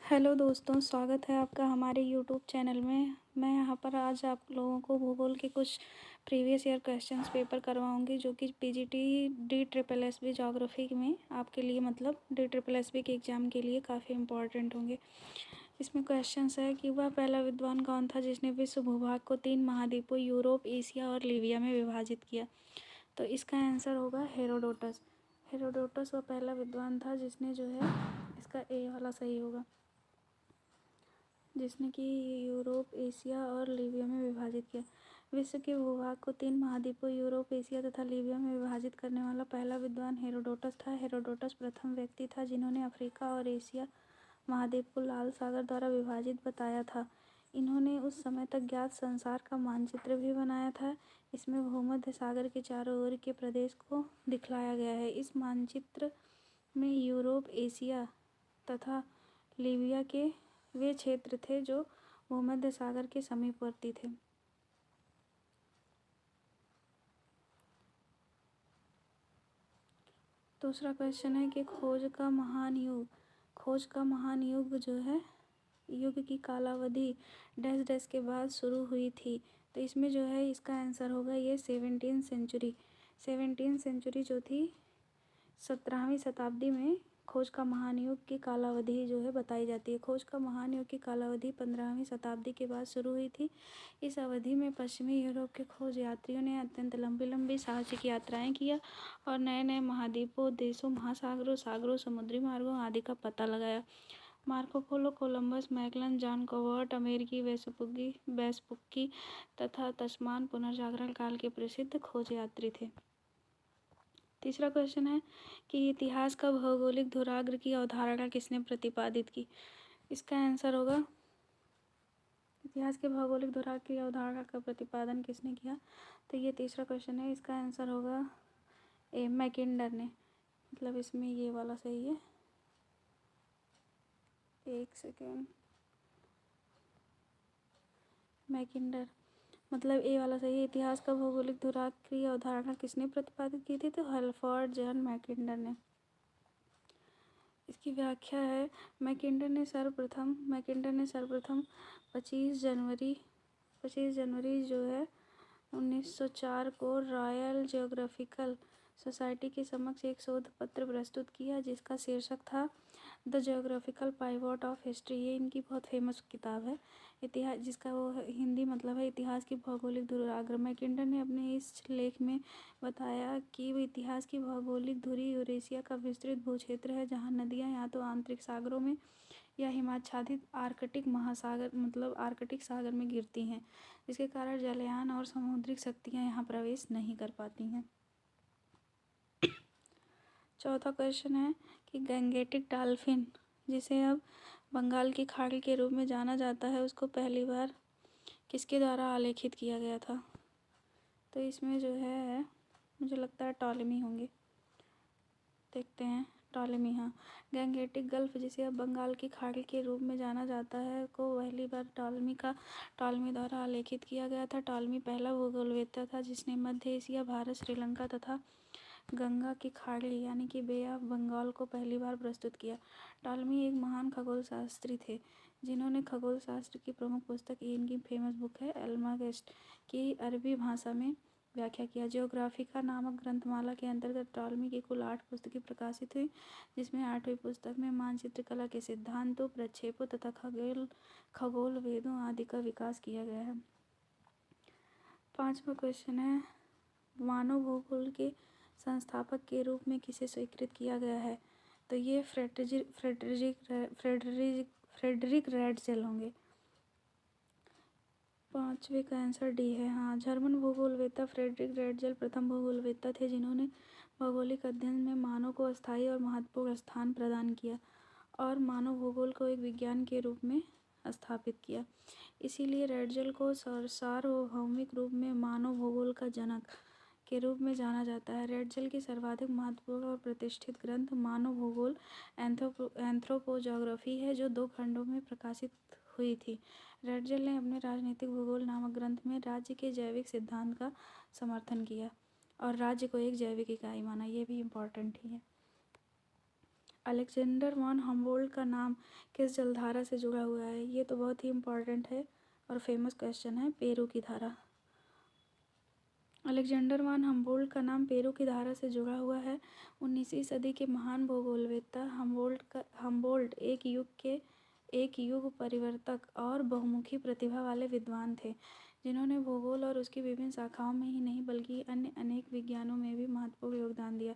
Hello दोस्तों, स्वागत है आपका हमारे यूट्यूब चैनल में। मैं यहाँ पर आज आप लोगों को भूगोल के कुछ प्रीवियस ईयर क्वेश्चंस पेपर करवाऊँगी जो कि पीजीटी DSSB ज्योग्राफी में आपके लिए मतलब DSSB के एग्ज़ाम के लिए काफ़ी इम्पोर्टेंट होंगे। इसमें क्वेश्चंस है कि वह पहला विद्वान कौन था जिसने विश्व भूभाग को 3 महाद्वीपों यूरोप, एशिया और लीबिया में विभाजित किया। तो इसका आंसर होगा हेरोडोटस। हेरोडोटस वह पहला विद्वान था जिसने जो है इसका ए वाला सही होगा, जिसने कि यूरोप, एशिया और लीबिया में विभाजित किया। विश्व के भूभाग को 3 महाद्वीपों यूरोप, एशिया तथा लीबिया में विभाजित करने वाला पहला विद्वान हेरोडोटस था। हेरोडोटस प्रथम व्यक्ति था जिन्होंने अफ्रीका और एशिया महाद्वीप को लाल सागर द्वारा विभाजित बताया था। इन्होंने उस समय तक ज्ञात संसार का मानचित्र भी बनाया था। इसमें भूमध्य सागर के चारों ओर के प्रदेश को दिखलाया गया है। इस मानचित्र में यूरोप, एशिया तथा लीबिया के वे क्षेत्र थे जो भूमध्य सागर के समीपवर्ती थे। दूसरा क्वेश्चन है कि खोज का महान युग जो है युग की कालावधि डैश डैश के बाद शुरू हुई थी। तो इसमें जो है इसका आंसर होगा ये 17वीं सेंचुरी जो थी 17वीं शताब्दी में खोज का महान युग की कालावधि जो है बताई जाती है। खोज का महान युग की कालावधि 15वीं शताब्दी के बाद शुरू हुई थी। इस अवधि में पश्चिमी यूरोप के खोज यात्रियों ने अत्यंत लंबी साहसिक यात्राएं किया और नए नए महाद्वीपों, देशों, महासागरों, सागरों, समुद्री मार्गों आदि का पता लगाया। Marco Polo, Columbus, Magellan, John Cabot Amerigo Vespucci तथा तस्मान पुनर्जागरण काल के प्रसिद्ध खोज यात्री थे। तीसरा क्वेश्चन है कि इतिहास का भौगोलिक धुराग्र की अवधारणा किसने प्रतिपादित की। इसका आंसर होगा इतिहास के भौगोलिक धुराग्र की अवधारणा का प्रतिपादन किसने किया। तो ये तीसरा क्वेश्चन है, इसका आंसर होगा ए मैकिंडर ने। मतलब इसमें ये वाला सही है। एक सेकेंड, मैकिंडर मतलब ए वाला सही है। इतिहास का भौगोलिक धुराग्र की अवधारणा किसने प्रतिपादित की थी। तो हेल्फर्ड जॉन मैकिंडर ने। इसकी व्याख्या है मैकिंडर ने सर्वप्रथम 25 जनवरी जो है 1904 को रॉयल जियोग्राफिकल सोसाइटी के समक्ष एक शोध पत्र प्रस्तुत किया जिसका शीर्षक था the geographical pivot of history. ये इनकी बहुत फेमस किताब है, इतिहास जिसका वो हिंदी मतलब है इतिहास की भौगोलिक धुराग्र। मैकिंडर ने अपने इस लेख में बताया कि इतिहास की भौगोलिक धुरी यूरेशिया का विस्तृत भूक्षेत्र है जहाँ नदियाँ या तो आंतरिक सागरों में या हिमाच्छादित आर्कटिक सागर में गिरती हैं, जिसके कारण जलयान और समुद्री शक्तियाँ यहाँ प्रवेश नहीं कर पाती हैं। चौथा क्वेश्चन है कि गैंगेटिक डॉल्फिन, जिसे अब बंगाल की खाड़ी के रूप में जाना जाता है, उसको पहली बार किसके द्वारा आलेखित किया गया था। तो इसमें जो है मुझे लगता है टॉलेमी होंगे। देखते हैं, टॉलेमी। हाँ, गैंगेटिक गल्फ, जिसे अब बंगाल की खाड़ी के रूप में जाना जाता है, को पहली बार टॉलेमी द्वारा आलेखित किया गया था। टॉलेमी पहला भूगोलवेत्ता था जिसने मध्य एशिया, भारत, श्रीलंका तथा गंगा की खाड़ी यानी कि बे ऑफ बंगाल को पहली बार प्रस्तुत किया। टॉलेमी एक महान खगोलशास्त्री थे जिन्होंने खगोल शास्त्र की प्रमुख पुस्तक, ये इनकी फेमस बुक है, एल्मागेस्ट की अरबी भाषा में व्याख्या किया। जियोग्राफिका नामक ग्रंथमाला के अंतर्गत टॉलेमी की कुल 8 पुस्तकें प्रकाशित हुई, जिसमें 8वीं पुस्तक में मानचित्र कला के सिद्धांतों, प्रक्षेपों तथा खगोल वेदों आदि का विकास किया गया है। 5वां क्वेश्चन है, मानव भूगोल के संस्थापक के रूप में किसे स्वीकृत किया गया है। तो ये फ्रेडरिक रेडज़ेल होंगे। 5वें का आंसर डी है। हाँ, जर्मन भूगोलवेत्ता फ्रेडरिक रेडज़ेल प्रथम भूगोलवेत्ता थे जिन्होंने भौगोलिक अध्ययन में मानव को अस्थायी और महत्वपूर्ण स्थान प्रदान किया और मानव भूगोल को एक विज्ञान के रूप में स्थापित किया। इसीलिए रेडज़ेल को सार्वभौमिक रूप में मानव भूगोल का जनक के रूप में जाना जाता है। रेडज़ेल की सर्वाधिक महत्वपूर्ण और प्रतिष्ठित ग्रंथ मानव भूगोल एंथ्रोपोजॉग्राफी है, जो 2 खंडों में प्रकाशित हुई थी। रेडज़ेल ने अपने राजनीतिक भूगोल नामक ग्रंथ में राज्य के जैविक सिद्धांत का समर्थन किया और राज्य को एक जैविक इकाई माना। ये भी इम्पोर्टेंट ही है। अलेक्जेंडर वॉन हम्बोल्ट का नाम किस जलधारा से जुड़ा हुआ है? ये तो बहुत ही इम्पोर्टेंट है और फेमस क्वेश्चन है, पेरू की धारा। अलेक्जेंडर वॉन हम्बोल्ट का नाम पेरू की धारा से जुड़ा हुआ है। 19वीं सदी के महान भूगोलवेत्ता हम्बोल्ट एक युग परिवर्तक और बहुमुखी प्रतिभा वाले विद्वान थे, जिन्होंने भूगोल और उसकी विभिन्न शाखाओं में ही नहीं बल्कि अन्य अनेक विज्ञानों में भी महत्वपूर्ण योगदान दिया।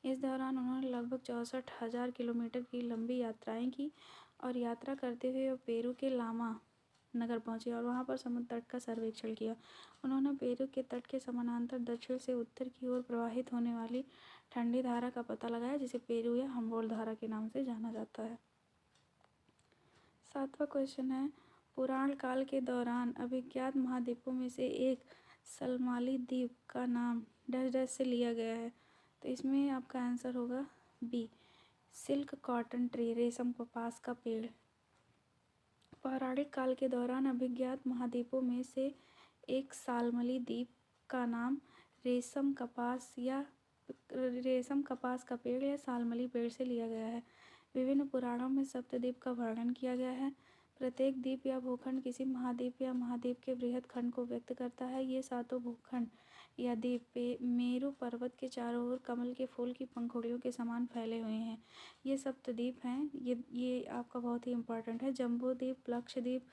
इस दौरान उन्होंने लगभग 64,000 किलोमीटर की लंबी यात्राएं की और यात्रा करते हुए वो पेरू के लामा नगर पहुंचे और वहां पर समुद्र तट का सर्वेक्षण किया। उन्होंने पेरू के तट के समानांतर दक्षिण से उत्तर की ओर प्रवाहित होने वाली ठंडी धारा का पता लगाया, जिसे पेरू या हम्बोल्ट धारा के नाम से जाना जाता है। 7वां क्वेश्चन है, पुराण काल के दौरान अभिज्ञात महाद्वीपों में से एक सल्माली द्वीप का नाम डैश डैश से लिया गया है। तो इसमें आपका आंसर होगा बी, सिल्क कॉटन ट्री, रेशम कपास का पेड़। पौराणिक काल के दौरान अभिज्ञात महाद्वीपों में से एक सालमली द्वीप का नाम रेशम कपास का पेड़ या सालमली पेड़ से लिया गया है। विभिन्न पुराणों में सप्तद्वीप का वर्णन किया गया है। प्रत्येक द्वीप या भूखंड किसी महाद्वीप या महाद्वीप के बृहद खंड को व्यक्त करता है। ये सातों भूखंड या द्वीप मेरू पर्वत के चारों ओर कमल के फूल की पंखुड़ियों के समान फैले हुए हैं। ये सप्तद्वीप हैं। ये आपका बहुत ही इम्पोर्टेंट है। जम्बू द्वीप, लक्षद्वीप,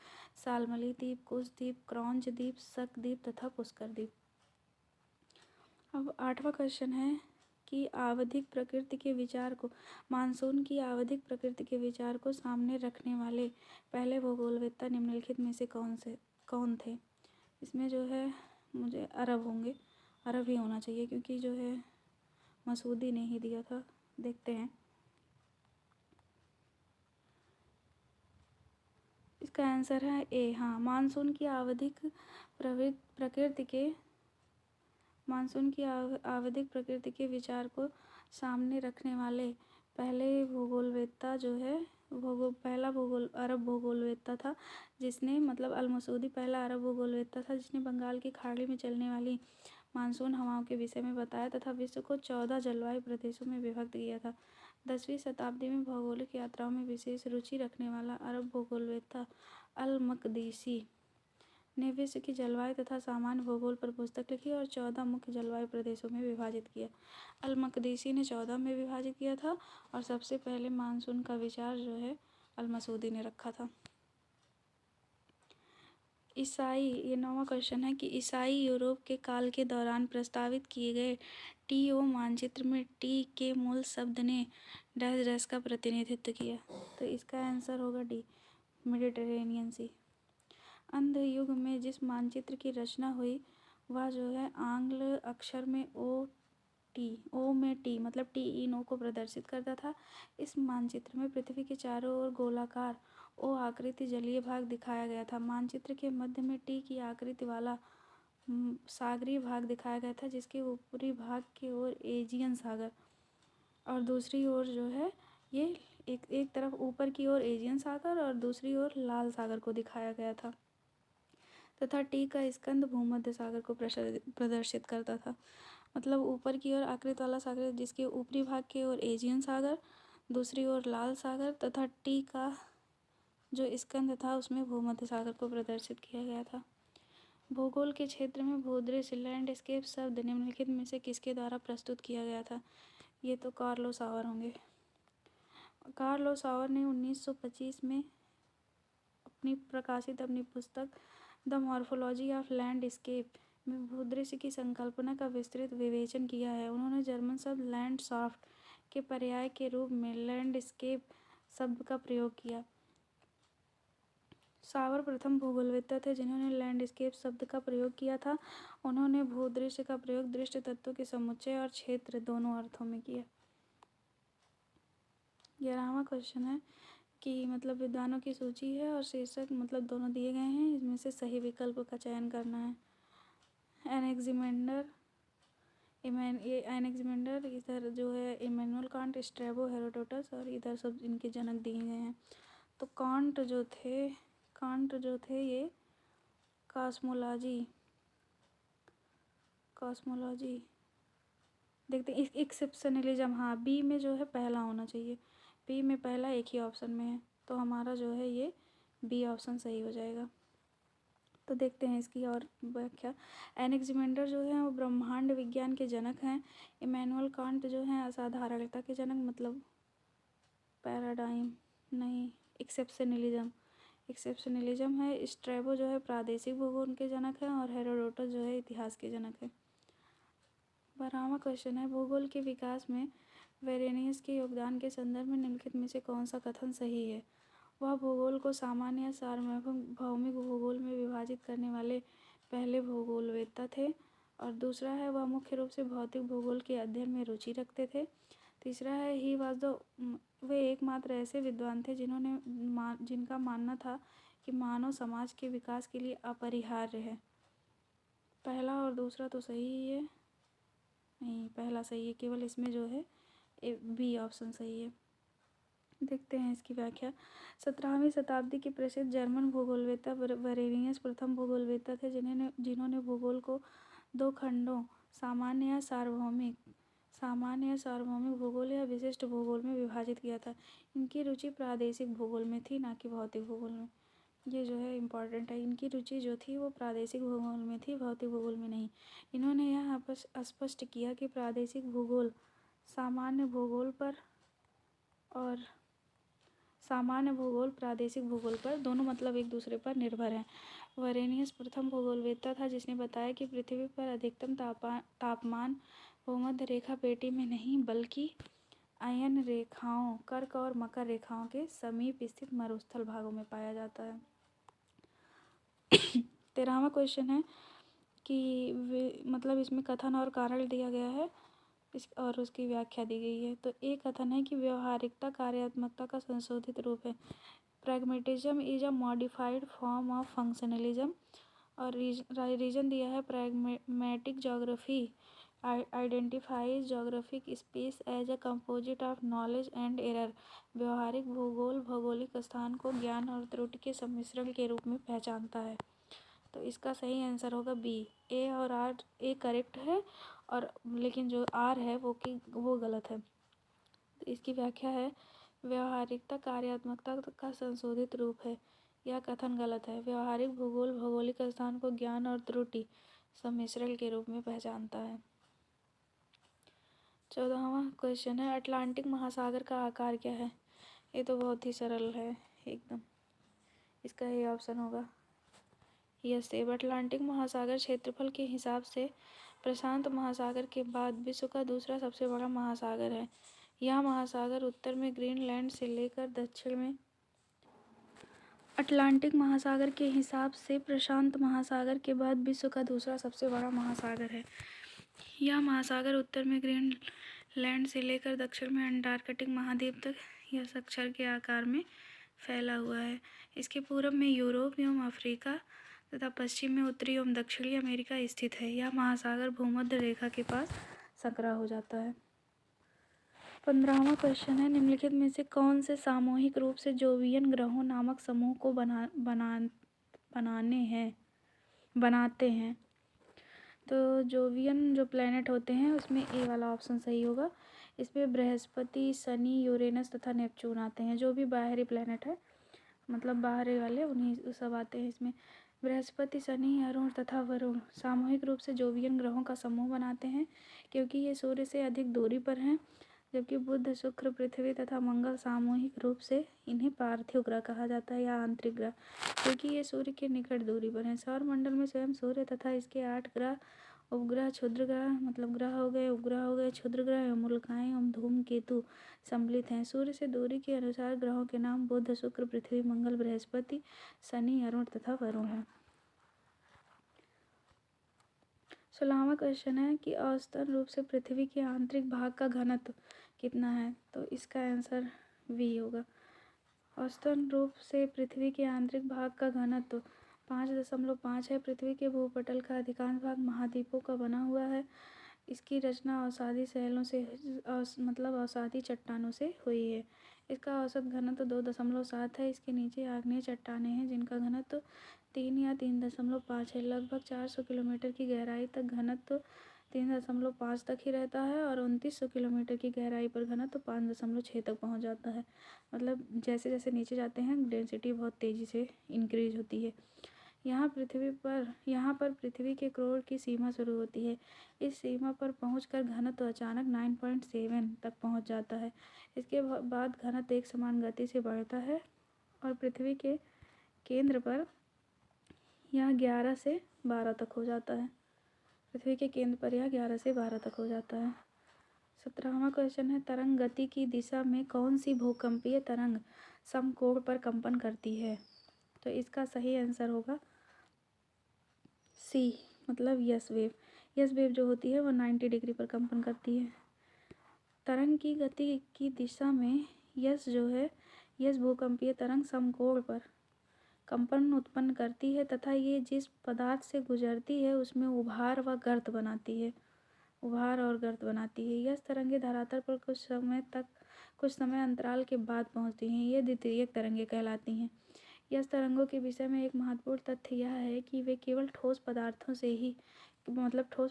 सालमली द्वीप, कुश द्वीप, क्रौंच द्वीप, शक द्वीप तथा पुष्कर द्वीप। अब 8वां क्वेश्चन है कि आवधिक प्रकृति के विचार को मानसून की आवधिक प्रकृति के विचार को सामने रखने वाले पहले भूगोलवेत्ता निम्नलिखित में से कौन थे? इसमें जो है मुझे अरब होंगे, अरब ही होना चाहिए क्योंकि जो है मसूदी ने ही दिया था। देखते हैं इसका आंसर है ए। हाँ, मानसून की आवधिक प्रकृति के विचार को सामने रखने वाले पहले भूगोलवेत्ता जो है अरब भूगोलवेत्ता था, जिसने मतलब अल-मसूदी पहला अरब भूगोलवेत्ता था जिसने बंगाल की खाड़ी में चलने वाली मानसून हवाओं के विषय में बताया तथा विश्व को 14 जलवायु प्रदेशों में विभक्त किया था। 10वीं शताब्दी में भौगोलिक यात्राओं में विशेष रुचि रखने वाला अरब भूगोलवेत्ता अल-मकदीसी ने विश्व की जलवायु तथा सामान्य भूगोल पर पुस्तक लिखी और 14 मुख्य जलवायु प्रदेशों में विभाजित किया। अल-मकदीसी ने 14 में विभाजित किया था और सबसे पहले मानसून का विचार जो है अल-मसूदी ने रखा था। ये 9वां क्वेश्चन है कि ईसाई यूरोप के काल के दौरान प्रस्तावित किए गए टीओ मानचित्र में टी के मूल शब्द ने डैश डैश का प्रतिनिधित्व किया। तो इसका आंसर होगा डी, मेडिटेरेनियन सी। अंध युग में जिस मानचित्र की रचना हुई वह जो है आंग्ल अक्षर में ओ में टी मतलब TE9 को प्रदर्शित करता था। इस मानचित्र में पृथ्वी के चारों ओर गोलाकार ओ आकृति जलीय भाग दिखाया गया था। मानचित्र के मध्य में टी की आकृति वाला सागरीय भाग दिखाया गया था, जिसके ऊपरी भाग की ओर एजियन सागर और दूसरी ओर जो है ये एक तरफ ऊपर की ओर एजियन सागर और दूसरी ओर लाल सागर को दिखाया गया था तथा टी का स्कंद भूमध्य सागर को प्रदर्शित करता था। मतलब ऊपर की ओर आकृति वाला सागर जिसके ऊपरी भाग की ओर एजियन सागर, दूसरी ओर लाल सागर तथा टी का जो स्कंद था उसमें भूमध्य सागर को प्रदर्शित किया गया था। भूगोल के क्षेत्र में भूदृश्य लैंडस्केप शब्द निम्नलिखित में से किसके द्वारा प्रस्तुत किया गया था? ये तो कार्लो सावर होंगे। कार्लो सावर ने 1925 में प्रकाशित अपनी पुस्तक द मॉर्फोलॉजी ऑफ लैंडस्केप में भूदृश्य की संकल्पना का विस्तृत विवेचन किया है। उन्होंने जर्मन शब्द लैंडशाफ्ट के पर्याय के रूप में लैंडस्केप शब्द का प्रयोग किया। सावर प्रथम भूगोलवेत्ता थे जिन्होंने लैंडस्केप शब्द का प्रयोग किया था। उन्होंने भूदृश्य का प्रयोग दृश्य तत्वों के समुच्चय और क्षेत्र दोनों अर्थों में किया। 11वां क्वेश्चन है कि मतलब विद्वानों की सूची है और शीर्षक मतलब दोनों दिए गए हैं, इसमें से सही विकल्प का चयन करना है। एनेक्सिमेंडर इधर जो है इमैनुअल कांट, स्ट्रैबो, हेरोडोटस और इधर सब इनके जनक दिए गए हैं। तो कांट जो थे ये कॉस्मोलॉजी देखते हैं। एक्सेप्शनलिज्म, हाँ बी में जो है पहला होना चाहिए। बी में पहला एक ही ऑप्शन में है, तो हमारा जो है ये बी ऑप्शन सही हो जाएगा। तो देखते हैं इसकी और व्याख्या। एनेक्सिमेंडर जो है वो ब्रह्मांड विज्ञान के जनक हैं। इमैनुअल कांट जो हैं असाधारणता के जनक, मतलब पैराडाइम नहीं, एक्सेप्शनलिज्म है। स्ट्रैबो जो है प्रादेशिक भूगोल के जनक हैं और हेरोडोटस जो है इतिहास के जनक है। 12वां क्वेश्चन है, भूगोल के विकास में वेरेनियस के योगदान के संदर्भ में निम्नलिखित में से कौन सा कथन सही है? वह भूगोल को सामान्य या सार्वभौमिक भूगोल में विभाजित करने वाले पहले भूगोलवेत्ता थे। और दूसरा है, वह मुख्य रूप से भौतिक भूगोल के अध्ययन में रुचि रखते थे। तीसरा है, ही वाज द वे एकमात्र ऐसे विद्वान थे जिनका मानना था कि मानव समाज के विकास के लिए अपरिहार्य है। पहला और दूसरा तो सही ही है, नहीं पहला सही है, केवल इसमें जो है बी ऑप्शन सही है। देखते हैं इसकी व्याख्या। 17वीं शताब्दी के प्रसिद्ध जर्मन भूगोलवेत्ता वेरेनियस प्रथम भूगोलवेत्ता थे जिन्होंने भूगोल को दो खंडों सामान्य या सार्वभौमिक भूगोल या विशिष्ट भूगोल में विभाजित किया था। इनकी रुचि प्रादेशिक भूगोल में थी, ना कि भौतिक भूगोल में। ये जो है इम्पॉर्टेंट है, इनकी रुचि जो थी वो प्रादेशिक भूगोल में थी, भौतिक भूगोल में नहीं। इन्होंने यह स्पष्ट किया कि प्रादेशिक भूगोल सामान्य भूगोल पर और सामान्य भूगोल प्रादेशिक भूगोल पर, दोनों मतलब एक दूसरे पर निर्भर हैं। वेरेनियस प्रथम भूगोलवेत्ता था जिसने बताया कि पृथ्वी पर अधिकतम तापमान भूमध्य रेखा पेटी में नहीं बल्कि अयन रेखाओं, कर्क और मकर रेखाओं के समीप स्थित मरुस्थल भागों में पाया जाता है। 13वां क्वेश्चन है कि मतलब इसमें कथन और कारण दिया गया है और उसकी व्याख्या दी गई है। तो एक कथन है कि व्यवहारिकता कार्यात्मकता का संशोधित रूप है। Pragmatism is a modified form of functionalism. और रीजन दिया है, pragmatic geography identifies geographic space as a composite of knowledge and error. व्यवहारिक भूगोल भौगोलिक स्थान को ज्ञान और त्रुटि के सम्मिश्रण के रूप में पहचानता है। तो इसका सही आंसर होगा बी। ए और आर, ए करेक्ट है और लेकिन जो आर है वो गलत है। तो इसकी व्याख्या है, व्यवहारिकता कार्यात्मकता का संशोधित रूप है। यह कथन गलत है। व्यवहारिक भूगोल भौगोलिक स्थान को ज्ञान और त्रुटि सम्मिश्रण के रूप में पहचानता है। 14वां क्वेश्चन है, अटलांटिक महासागर का आकार क्या है? ये तो बहुत ही सरल है एकदम, इसका ये ऑप्शन होगा यस। अटलांटिक महासागर क्षेत्रफल के हिसाब से प्रशांत महासागर के बाद विश्व का दूसरा सबसे बड़ा महासागर है। यह महासागर उत्तर में ग्रीनलैंड से लेकर दक्षिण में अटलांटिक महासागर के हिसाब से प्रशांत महासागर के बाद विश्व का दूसरा सबसे बड़ा महासागर है। यह महासागर उत्तर में ग्रीनलैंड से लेकर दक्षिण में अंटार्कटिक महाद्वीप तक यह अक्षर के आकार में फैला हुआ है। इसके पूर्व में यूरोप एवं अफ्रीका तथा पश्चिम में उत्तरी एवं दक्षिणी अमेरिका स्थित है। यह महासागर भूमध्य रेखा के पास संकरा हो जाता है। 15वां क्वेश्चन है, निम्नलिखित में से कौन से सामूहिक रूप से जोवियन ग्रहों नामक समूह को बनाते हैं? तो जोवियन जो प्लैनेट होते हैं उसमें ए वाला ऑप्शन सही होगा। इसमें बृहस्पति, शनि, यूरेनस तथा नेपच्यून आते हैं। जो भी बाहरी प्लैनेट है मतलब बाहरी वाले उन्हीं सब आते हैं इसमें। बृहस्पति, शनि, अरुण तथा वरुण सामूहिक रूप से जोवियन ग्रहों का समूह बनाते हैं क्योंकि ये सूर्य से अधिक दूरी पर हैं, जबकि बुध, शुक्र, पृथ्वी तथा मंगल सामूहिक रूप से इन्हें पार्थिव ग्रह कहा जाता है या आंतरिक ग्रह, क्योंकि ये सूर्य के निकट दूरी पर हैं। सौर मंडल में स्वयं सूर्य तथा इसके 8 ग्रह, उपग्रह, क्षुद्र ग्रह मतलब ग्रह हो गए, उपग्रह हो गए, क्षुद्र ग्रह एवं उल्काएं एवं धूमकेतु सम्मिलित हैं। सूर्य से दूरी के अनुसार ग्रहों के नाम बुध, शुक्र, पृथ्वी, मंगल, बृहस्पति, शनि, अरुण तथा वरुण है। 16वां क्वेश्चन है कि औसतन रूप से पृथ्वी के आंतरिक भाग का घनत्व कितना है? तो इसका आंसर बी होगा। औसतन रूप से पृथ्वी के आंतरिक भाग का घनत्व 5.5 है। पृथ्वी के भूपटल का अधिकांश भाग महाद्वीपों का बना हुआ है। इसकी रचना अवसादी शैलों से मतलब अवसादी चट्टानों से हुई है। इसका औसत घनत्व 2.7 है। इसके नीचे आग्नेय चट्टानें हैं जिनका घनत्व 3 या 3.5 है। लगभग 400 किलोमीटर की गहराई तक घनत्व 3.5 तक ही रहता है और 2900 किलोमीटर की गहराई पर घनत्व 5.6 तक पहुंच जाता है। मतलब जैसे जैसे नीचे जाते हैं डेंसिटी बहुत तेज़ी से इंक्रीज होती है। यहाँ पर पृथ्वी के क्रोड़ की सीमा शुरू होती है। इस सीमा पर पहुंचकर घनत्व अचानक 9.7 तक पहुंच जाता है। इसके बाद घनत्व एक समान गति से बढ़ता है और पृथ्वी के केंद्र पर यह 11 से 12 तक हो जाता है। पृथ्वी के केंद्र पर यह 11 से 12 तक हो जाता है। 17वां क्वेश्चन है, तरंग गति की दिशा में कौन सी भूकंपीय तरंग समकोण पर कंपन करती है? तो इसका सही आंसर होगा सी, मतलब यस वेव। यस वेव जो होती है वो 90 डिग्री पर कंपन करती है। तरंग की गति की दिशा में यस भूकंपीय तरंग समकोण पर कंपन उत्पन्न करती है तथा ये जिस पदार्थ से गुजरती है उसमें उभार और गर्त बनाती है। यह तरंगें धरातल पर कुछ समय अंतराल के बाद पहुंचती हैं। ये द्वितीयक तरंगें कहलाती हैं। यह तरंगों के विषय में एक महत्वपूर्ण तथ्य यह है कि वे केवल ठोस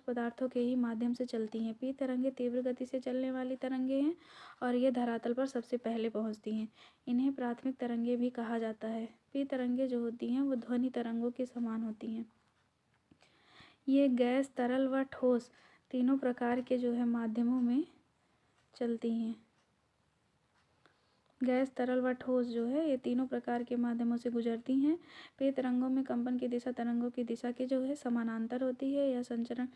पदार्थों के ही माध्यम से चलती हैं। पी तरंगें तीव्र गति से चलने वाली तरंगें हैं और ये धरातल पर सबसे पहले पहुंचती हैं। इन्हें प्राथमिक तरंगें भी कहा जाता है। पी तरंगें जो होती हैं वो ध्वनि तरंगों के समान होती हैं। ये गैस, तरल व ठोस तीनों प्रकार के माध्यमों में चलती हैं। गैस, तरल व ठोस ये तीनों प्रकार के माध्यमों से गुजरती हैं। पे तरंगों में कंपन की दिशा तरंगों की दिशा के समानांतर होती है। यह संचरण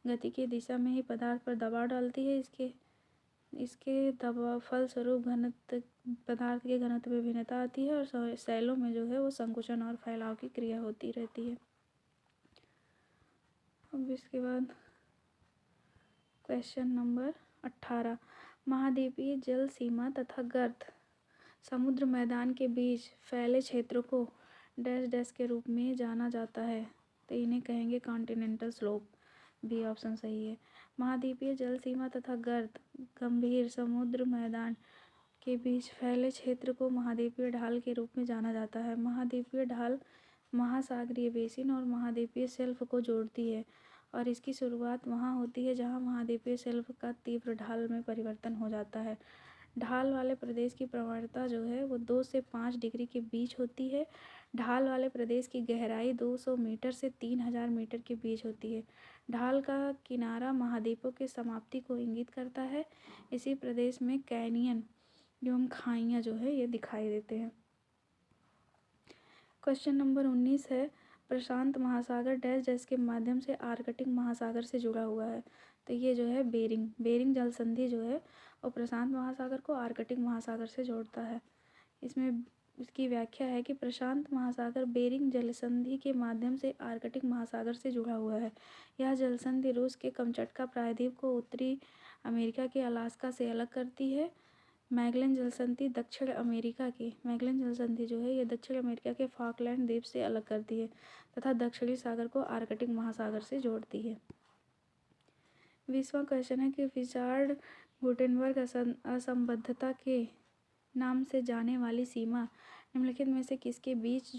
गति की दिशा में ही पदार्थ पर दबाव डालती है। इसके दबाव फलस्वरूप पदार्थ के घनत्व में भिन्नता आती है और सेलों में वो संकुचन और फैलाव की क्रिया होती रहती है। अब इसके बाद क्वेश्चन नंबर 18, महाद्वीपीय जल सीमा तथा गर्त समुद्र मैदान के बीच फैले क्षेत्र को डैश डैश के रूप में जाना जाता है। तो इन्हें कहेंगे कॉन्टिनेंटल स्लोप। बी ऑप्शन सही है। महाद्वीपीय जल सीमा तथा गर्त गंभीर समुद्र मैदान के बीच फैले क्षेत्र को महाद्वीपीय ढाल के रूप में जाना जाता है। महाद्वीपीय ढाल महासागरीय बेसिन और महाद्वीपीय शेल्फ को जोड़ती है और इसकी शुरुआत वहाँ होती है जहाँ महाद्वीपीय शेल्फ का तीव्र ढाल में परिवर्तन हो जाता है। ढाल वाले प्रदेश की प्रवणता वो 2 से 5 डिग्री के बीच होती है। ढाल वाले प्रदेश की गहराई 200 मीटर से 3000 मीटर के बीच होती है। ढाल का किनारा महाद्वीपों की समाप्ति को इंगित करता है। इसी प्रदेश में कैनियन एवं खाइयाँ ये दिखाई देते हैं। क्वेश्चन नंबर 19 है, प्रशांत महासागर डैश डैश के माध्यम से आर्कटिक महासागर से जुड़ा हुआ है। तो ये बेरिंग जल संधि और प्रशांत महासागर को आर्कटिक महासागर से जोड़ता है। इसमें इसकी व्याख्या है कि प्रशांत महासागर बेरिंग जलसंधि के माध्यम से आर्कटिक महासागर से जुड़ा हुआ है। यह जलसंधि रूस के कमचटका प्रायद्वीप को उत्तरी अमेरिका के अलास्का से अलग करती है। मैगेलन जलसंधि दक्षिण अमेरिका के फॉकलैंड द्वीप से अलग करती है तथा दक्षिणी सागर को आर्कटिक महासागर से जोड़ती है। 20वां क्वेश्चन है कि रिचार्ड गुटेनबर्ग असंबद्धता के नाम से जाने वाली सीमा निम्नलिखित में से किसके बीच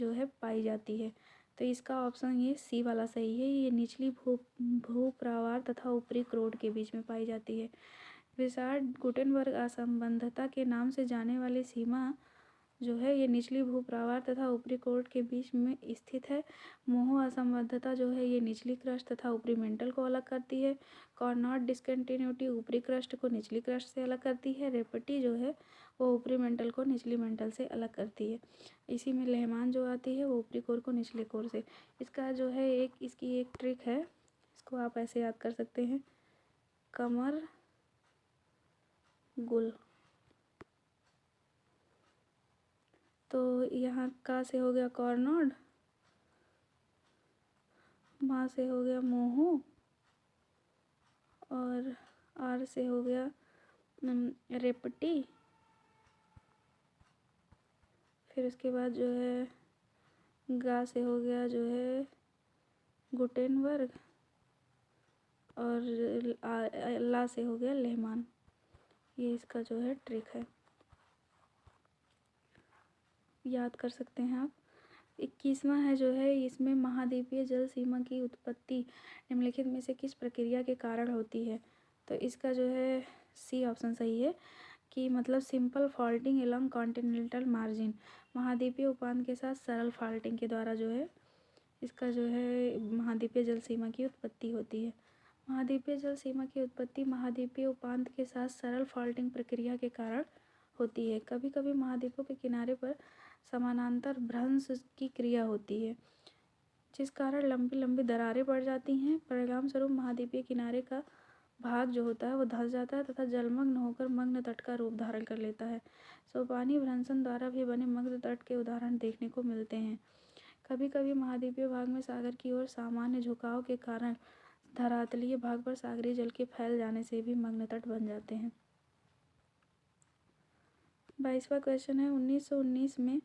पाई जाती है? तो इसका ऑप्शन ये सी वाला सही है। ये निचली भूप्रवार तथा ऊपरी क्रोड के बीच में पाई जाती है। रिचार्ड गुटेनबर्ग असंबद्धता के नाम से जाने वाली सीमा ये निचली भूप्रवार तथा ऊपरी क्रोड के बीच में स्थित है। मोहो असंबद्धता ये निचली क्रस्ट तथा ऊपरी मेंटल को अलग करती है। कॉर्नॉट डिस्कंटिन्यूटी ऊपरी क्रस्ट को निचली क्रस्ट से अलग करती है। रेपटी वो ऊपरी मेंटल को निचली मेंटल से अलग करती है। इसी में लहमान आती है वो ऊपरी कोर को निचले कोर से। इसका इसकी एक ट्रिक है, इसको आप ऐसे याद कर सकते हैं, कमर गुल। तो यहाँ का से हो गया कॉर्नॉड, माँ से हो गया मोहो और आर से हो गया रेपटी। फिर उसके बाद गा से हो गया गुटेनबर्ग और ला से हो गया लहमान। ये इसका ट्रिक है, याद कर सकते हैं आप। 21वां है जो है, इसमें महाद्वीपीय जल सीमा की उत्पत्ति निम्नलिखित में से किस प्रक्रिया के कारण होती है? तो इसका जो है सी ऑप्शन सही है कि मतलब simple faulting along continental margin, महाद्वीपीय उपांत के साथ सरल फॉल्टिंग के द्वारा जो है इसका जो है महाद्वीपीय जल सीमा की उत्पत्ति होती है। महाद्वीपीय जल सीमा की उत्पत्ति महाद्वीपीय उपांत के साथ सरल फॉल्टिंग प्रक्रिया के कारण होती है। कभी कभी महाद्वीपों के किनारे पर समानांतर भ्रंश की क्रिया होती है, जिस कारण लंबी लंबी दरारें पड़ जाती हैं। परिणाम स्वरूप महाद्वीपीय किनारे का भाग जो होता है वो धंस जाता है तथा जलमग्न होकर मग्न तट का रूप धारण कर लेता है। सोपानी भ्रंशन द्वारा भी बने मग्न तट के उदाहरण देखने को मिलते हैं। कभी कभी महाद्वीपीय भाग में सागर की ओर सामान्य झुकाव के कारण धरातलीय भाग पर सागरीय जल के फैल जाने से भी मग्न तट बन जाते हैं। 22वां क्वेश्चन है, 1919 में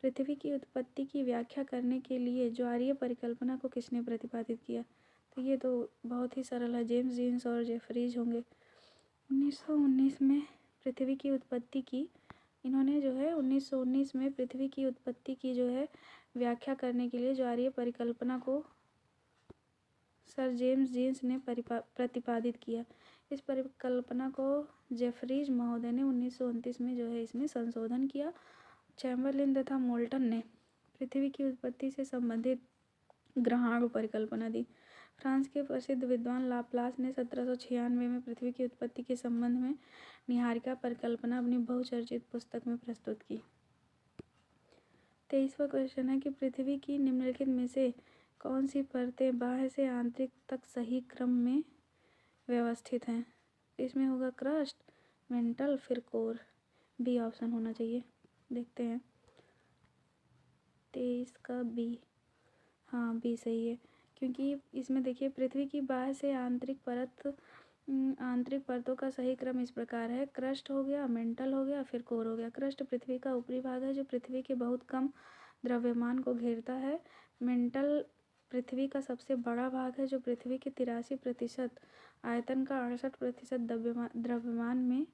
पृथ्वी की उत्पत्ति की व्याख्या करने के लिए ज्वारीय परिकल्पना को किसने प्रतिपादित किया? तो ये तो बहुत ही सरल है, जेम्स जीन्स और जेफरीज होंगे। 1919 में पृथ्वी की उत्पत्ति की इन्होंने जो है 1919 में पृथ्वी की उत्पत्ति की जो है व्याख्या करने के लिए ज्वारीय परिकल्पना को सर जेम्स जीन्स ने प्रतिपादित किया। इस परिकल्पना को जेफरीज महोदय ने 1929 में जो है इसमें संशोधन किया। चैम्बरलिन तथा मोल्टन ने पृथ्वी की उत्पत्ति से संबंधित ग्रहाणु परिकल्पना दी। फ्रांस के प्रसिद्ध विद्वान लाप्लास ने 1796 में पृथ्वी की उत्पत्ति के संबंध में निहारिका परिकल्पना अपनी बहुचर्चित पुस्तक में प्रस्तुत की। 23वां क्वेश्चन है कि पृथ्वी की निम्नलिखित में से कौन सी परतें बाह्य से आंतरिक तक सही क्रम में व्यवस्थित हैं? इसमें होगा क्रस्ट, मेंटल, फिर कोर। बी ऑप्शन होना चाहिए। देखते हैं 23 का बी। हाँ, बी सही है, क्योंकि इसमें देखिए पृथ्वी की बाह्य से आंतरिक परतों का सही क्रम इस प्रकार है, क्रस्ट हो गया, मेंटल हो गया, फिर कोर हो गया। क्रस्ट पृथ्वी का ऊपरी भाग है जो पृथ्वी के बहुत कम द्रव्यमान को घेरता है। मेंटल पृथ्वी का सबसे बड़ा भाग है जो पृथ्वी के 83% आयतन का 68% द्रव्यमान में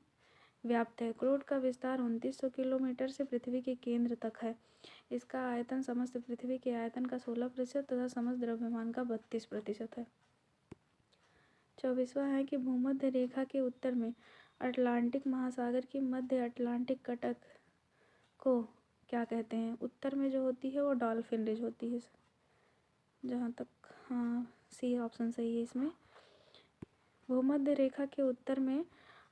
व्याप्त है। क्रोट का विस्तार 2900 किलोमीटर से पृथ्वी के केंद्र तक है। इसका आयतन समस्त पृथ्वी के आयतन का 16% तथा समस्त द्रव्यमान का 32% है। 24वां है कि भूमध्य रेखा के उत्तर में अटलांटिक महासागर की मध्य अटलांटिक कटक को क्या कहते हैं? उत्तर में जो होती है वो डॉल्फिन रिज होती है, जहाँ तक, हाँ सी ऑप्शन सही है इसमें। भूमध्य रेखा के उत्तर में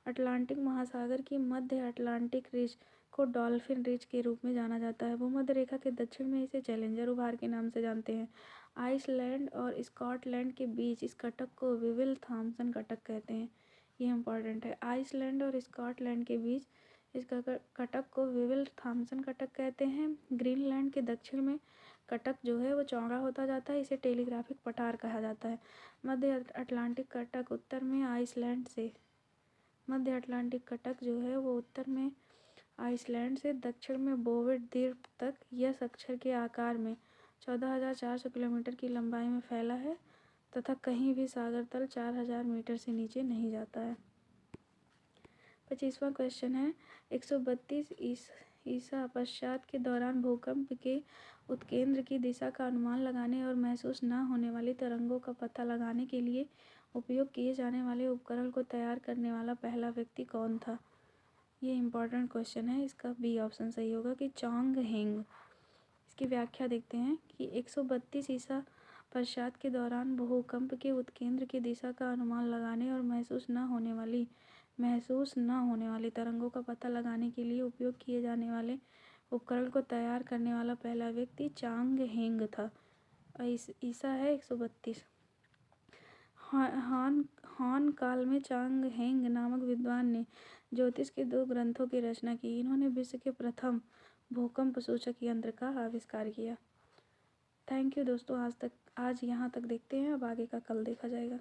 अटलांटिक महासागर की मध्य अटलांटिक रिज को डॉल्फिन रिज के रूप में जाना जाता है। भूमध्य रेखा के दक्षिण में इसे चैलेंजर उभार के नाम से जानते हैं। आइसलैंड और स्कॉटलैंड के बीच इस कटक को विविल थॉम्सन कटक कहते हैं। ये इंपॉर्टेंट है। आइसलैंड और स्कॉटलैंड के बीच इस कटक को विविल थॉम्सन कटक कहते हैं। ग्रीनलैंड के दक्षिण में कटक जो है वो चौड़ा होता जाता है, इसे टेलीग्राफिक पठार कहा जाता है। मध्य अटलांटिक कटक उत्तर में आइसलैंड से मध्य अटलांटिक कटक जो है वो उत्तर में आइसलैंड से दक्षिण में बोवेट द्वीप तक यस अक्षर के आकार में 14,400 किलोमीटर की लंबाई में फैला है तथा कहीं भी सागर तल 4,000 मीटर से नीचे नहीं जाता है। 25वां क्वेश्चन है, 132 ईसा पश्चात के दौरान भूकंप के उत्केंद्र की दिशा का अनुमान लगाने और महसूस न होने वाली तरंगों का पता लगाने के लिए उपयोग किए जाने वाले उपकरण को तैयार करने वाला पहला व्यक्ति कौन था? ये इम्पॉर्टेंट क्वेश्चन है, इसका बी ऑप्शन सही होगा कि चॉन्ग हेंग। इसकी व्याख्या देखते हैं कि 132 ईसा पश्चात के दौरान भूकंप के उत्केंद्र की दिशा का अनुमान लगाने और महसूस न होने वाली तरंगों का पता लगाने के लिए उपयोग किए जाने वाले उपकरण को तैयार करने वाला पहला व्यक्ति चांग हेंग था। ईसा है 132। हान काल में चांग हेंग नामक विद्वान ने ज्योतिष के 2 ग्रंथों की रचना की। इन्होंने विश्व के प्रथम भूकंप सूचक यंत्र का आविष्कार किया। थैंक यू दोस्तों, आज यहाँ तक देखते हैं, अब आगे का कल देखा जाएगा।